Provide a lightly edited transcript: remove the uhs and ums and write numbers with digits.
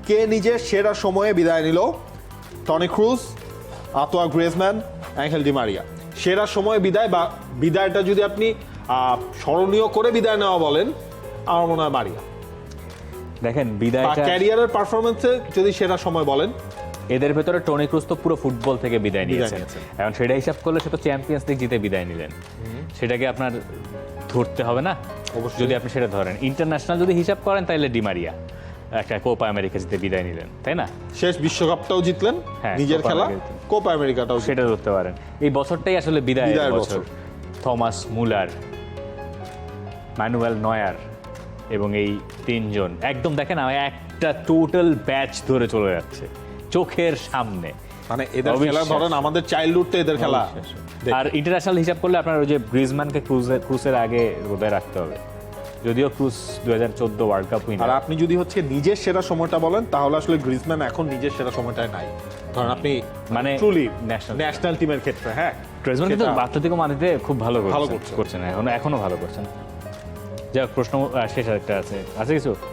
কে নিজের সেরা সময়ে বিদায় নিল? টনি ক্রুজ, আতোয়া গ্রিজমান, অ্যাঙ্গেল ডি মারিয়া। সেরা সময়ে বিদায় বা বিদায়টা যদি আপনি স্মরণীয় করে বিদায় নেওয়া বলেন, আমার মনে হয় মারিয়া। দেখেন বিদায়টা ক্যারিয়ারের পারফরমেন্সে যদি সেরা সময় বলেন, এদের ভেতরে টনি ক্রুজ তো পুরো ফুটবল থেকে বিদায় নিয়েছেন। নিয়েছেন। এখন সেটা হিসাব করলে সে তো চ্যাম্পিয়ন্স লিগ জিতে বিদায় নিলেন, সেটাকে আপনার ধরতে হবে না? অবশ্যই। যদি আপনি সেটা ধরেন, ইন্টারন্যাশনাল যদি হিসাব করেন তাহলে ডিমারিয়া একটা কোপা আমেরিকা জিতে বিদায় নিলেন, তাই না? শেষ বিশ্বকাপটাও জিতলেন হ্যাঁ, নিজের কোপা খেলা, আমেরিকা। কোপা আমেরিকাটাও জিতলেন। সেটা ধরতে পারেন। এই বছরটাই আসলে বিদায়ের বিদায়ের বছর। বছর। থমাস মুলার, ম্যানুয়েল নয়ার এবং এই তিনজন একদম দেখেন একটা টোটাল ব্যাচ ধরে চলে যাচ্ছে চোখের সামনে। মানে এদের খেলা অবিশ্বাস্য। ধরেন আমাদের চাইল্ডহুড তো এদের খেলা। আর ইন্টারন্যাশনাল হিসাব করলে আপনার ওই যে গ্রিজম্যানকে ক্রুজের আগে বোধহয় রাখতে হবে, যদিও ক্রুজ 2014 ওয়ার্ল্ড কাপ আর উইনার। আপনি যদি হচ্ছে নিজের সেরা সময়টা বলেন, তাহলে আসলে গ্রিজম্যান এখন নিজের সেরা সময়টায় নাই। ধরেন আপনি মানে ট্রুলি national- ন্যাশনাল টিমের ক্ষেত্রে, হ্যাঁ গ্রিজম্যান কিন্তু সেটা- আতলেতিকো মাদ্রিদে খুব ভালো ভালো করছেন, এখনো ভালো করছেন। যাই হোক, প্রশ্ন শেষ আরেকটা আছে কিছু